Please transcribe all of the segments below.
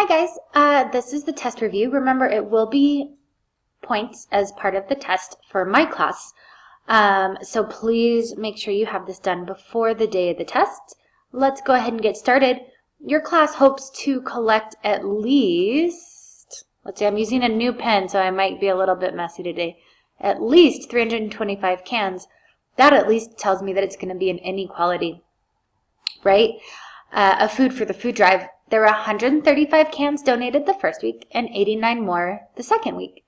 Hi guys, this is the test review. Remember, it will be points as part of the test for my class. So please make sure you have this done before the day of the test. Let's go ahead and get started. Your class hopes to collect at least, let's see, I'm using a new pen, so I might be a little bit messy today. At least 325 cans. That at least tells me that it's going to be an inequality, right? Of food for the food drive. There were 135 cans donated the first week and 89 more the second week.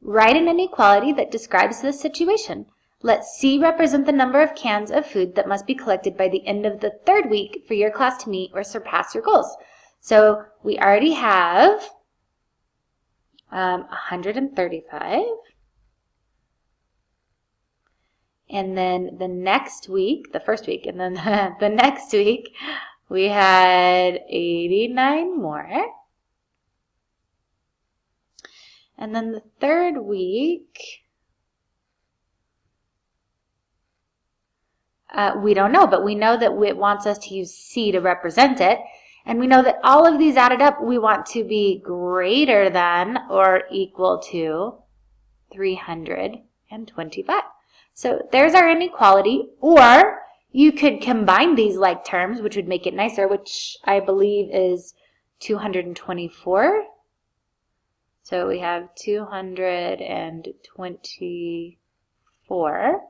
Write an inequality that describes this situation. Let C represent the number of cans of food that must be collected by the end of the third week for your class to meet or surpass your goals. So we already have 135. And then the next week, the first week, and then the next week, we had 89 more. And then the third week, we don't know, but we know that it wants us to use C to represent it. And we know that all of these added up, we want to be greater than or equal to 325. So there's our inequality, or you could combine these like terms, which would make it nicer, which I believe is 224. So we have 224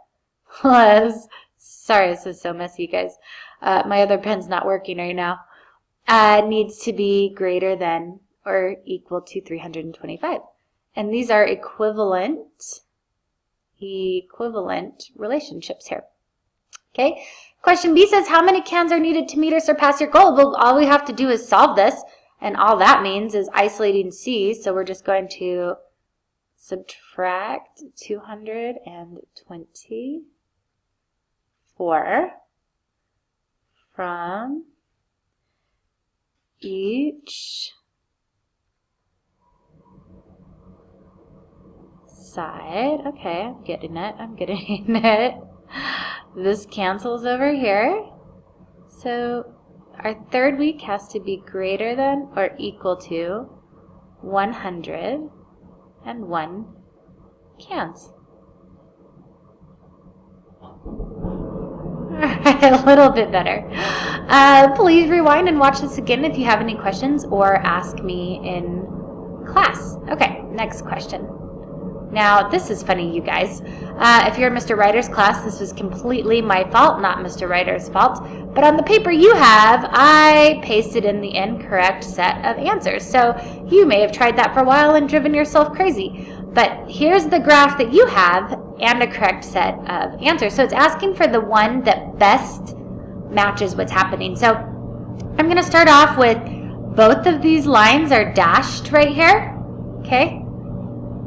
plus, sorry, this is so messy, you guys. My other pen's not working right now. Needs to be greater than or equal to 325. And these are equivalent relationships here. Okay, question B says, how many cans are needed to meet or surpass your goal? Well, all we have to do is solve this, and all that means is isolating C, so we're just going to subtract 224 from each side. Okay, I'm getting it. This cancels over here. So our third week has to be greater than or equal to 101 cans. Alright, a little bit better. Please rewind and watch this again if you have any questions or ask me in class. Okay, next question. Now, this is funny, you guys. If you're in Mr. Ryder's class, this was completely my fault, not Mr. Ryder's fault. But on the paper you have, I pasted in the incorrect set of answers. So you may have tried that for a while and driven yourself crazy. But here's the graph that you have and a correct set of answers. So it's asking for the one that best matches what's happening. So I'm going to start off with both of these lines are dashed right here. Okay?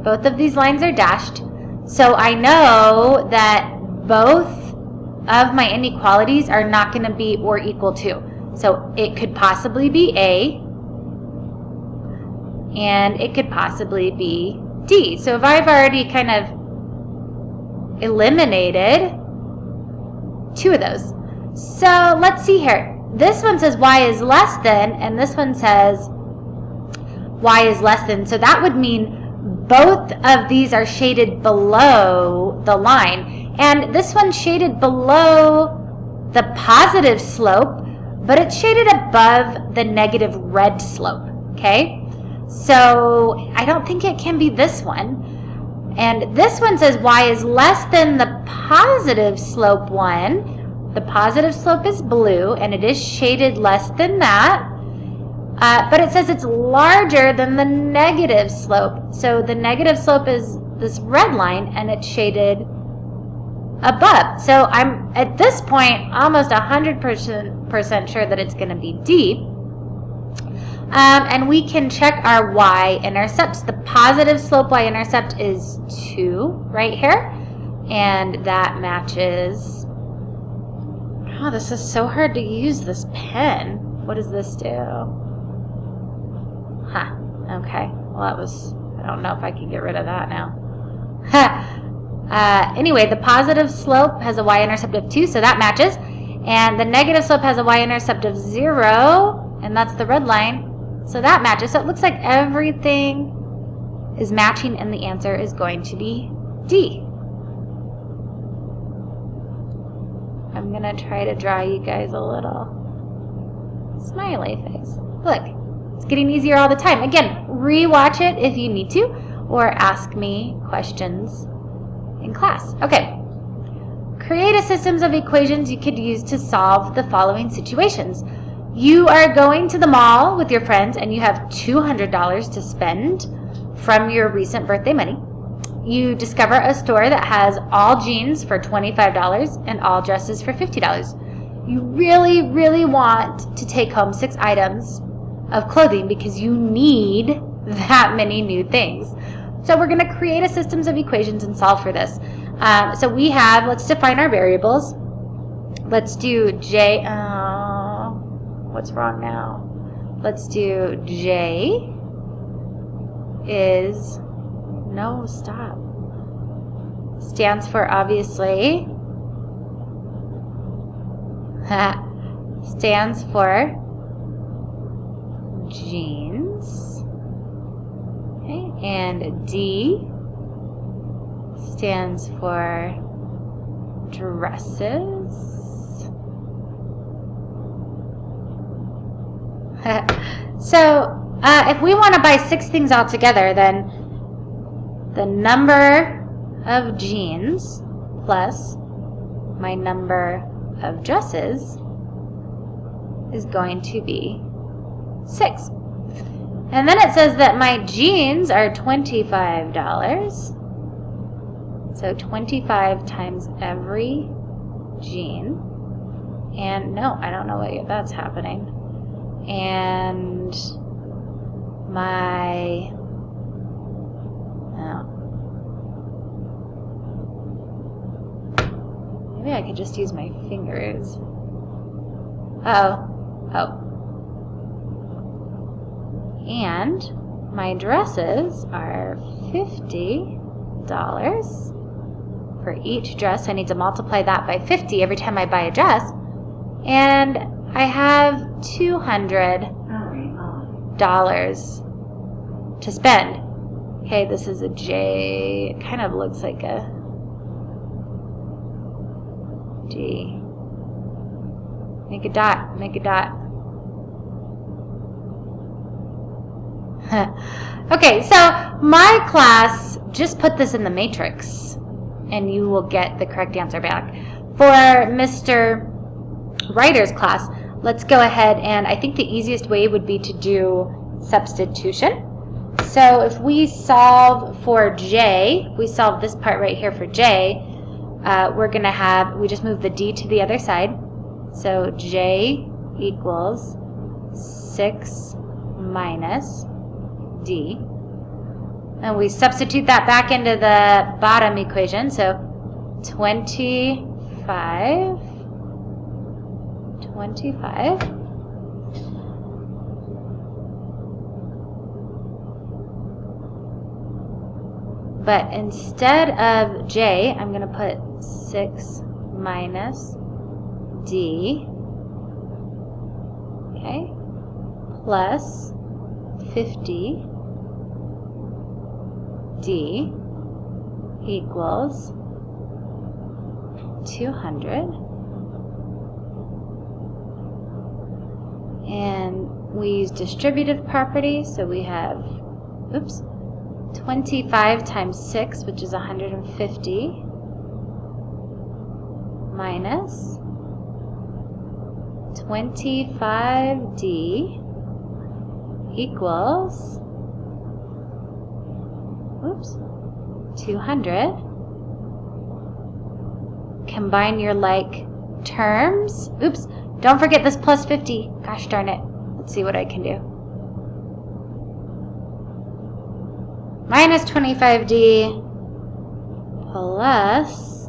Both of these lines are dashed. So I know that both of my inequalities are not going to be or equal to. So it could possibly be A, and it could possibly be D. So if I've already kind of eliminated two of those. So let's see here. This one says Y is less than, and this one says Y is less than. So that would mean both of these are shaded below the line. And this one's shaded below the positive slope, but it's shaded above the negative red slope, okay? So I don't think it can be this one. And this one says Y is less than the positive slope one. The positive slope is blue, and it is shaded less than that. But it says it's larger than the negative slope. So the negative slope is this red line, and it's shaded above. So I'm, at this point, almost 100% sure that it's going to be D. And we can check our y-intercepts. The positive slope y-intercept is 2 right here. And that matches... Oh, this is so hard to use, this pen. What does this do? Huh, okay. Well, that was, I don't know if I can get rid of that now. Anyway, the positive slope has a y-intercept of 2, so that matches. And the negative slope has a y-intercept of 0, and that's the red line. So that matches. So it looks like everything is matching and the answer is going to be D. I'm going to try to draw you guys a little smiley face. Look, it's getting easier all the time. Again, rewatch it if you need to, or ask me questions in class. Okay. Create a systems of equations you could use to solve the following situations. You are going to the mall with your friends and you have $200 to spend from your recent birthday money. You discover a store that has all jeans for $25 and all dresses for $50. You really, really want to take home 6 items of clothing because you need that many new things. So we're going to create a systems of equations and solve for this. So we have, let's define our variables. Let's do J, what's wrong now? Let's do J is, no, stop. Stands for, obviously, stands for jeans. Okay, and D stands for dresses. So if we want to buy 6 things all together, then the number of jeans plus my number of dresses is going to be 6. And then it says that my jeans are $25. So 25 times every jean. And no, I don't know what that's happening. And my, oh, maybe I could just use my fingers. Oh. And my dresses are $50 for each dress. I need to multiply that by 50 every time I buy a dress. And I have $200 to spend. Okay, this is a J. It kind of looks like a G. Make a dot. Make a dot. Okay, so my class, just put this in the matrix and you will get the correct answer back. For Mr. Writer's class, let's go ahead and I think the easiest way would be to do substitution. So if we solve for J, if we solve this part right here for J, we're going to have, we just move the D to the other side. So J equals 6 minus D. And we substitute that back into the bottom equation. So 25. But instead of J, I'm going to put 6 minus D, okay, plus 50 D equals 200. And we use distributive property, so we have, 25 times 6, which is 150, minus 25D equals 200. Combine your like terms. Don't forget this plus 50. Gosh darn it. Let's see what I can do. Minus 25D plus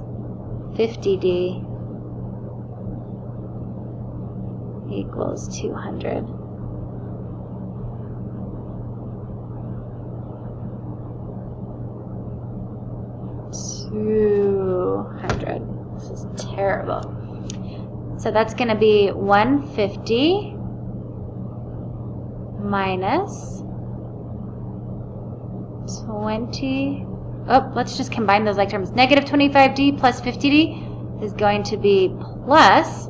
50D equals 200. This is terrible. So that's going to be 150 minus 20. Oh, let's just combine those like terms. Negative 25d plus 50d is going to be plus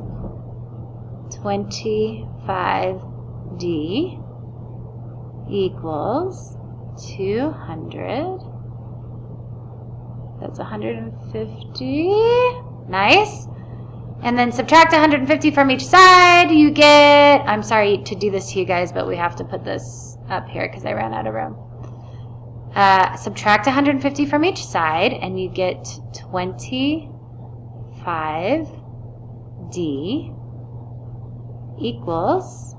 25d equals 200. That's 150. Nice. And then subtract 150 from each side. You get, I'm sorry to do this to you guys, but we have to put this up here because I ran out of room. Subtract 150 from each side, and you get 25d equals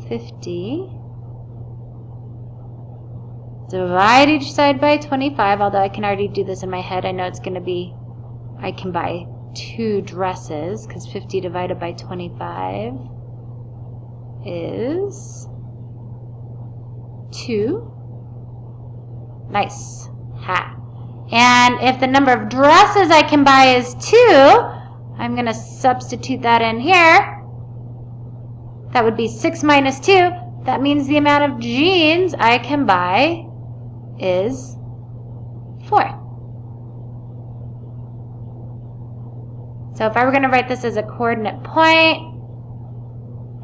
50. Divide each side by 25, although I can already do this in my head. I know it's going to be, I can buy 2 dresses, because 50 divided by 25 is 2. Nice. Ha. And if the number of dresses I can buy is 2, I'm going to substitute that in here. That would be 6 minus 2. That means the amount of jeans I can buy is 4. So if I were going to write this as a coordinate point,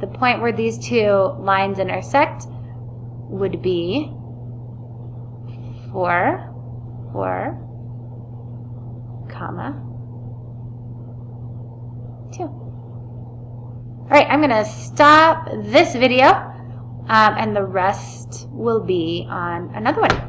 the point where these two lines intersect would be 4, comma, 2. All right, I'm going to stop this video, and the rest will be on another one.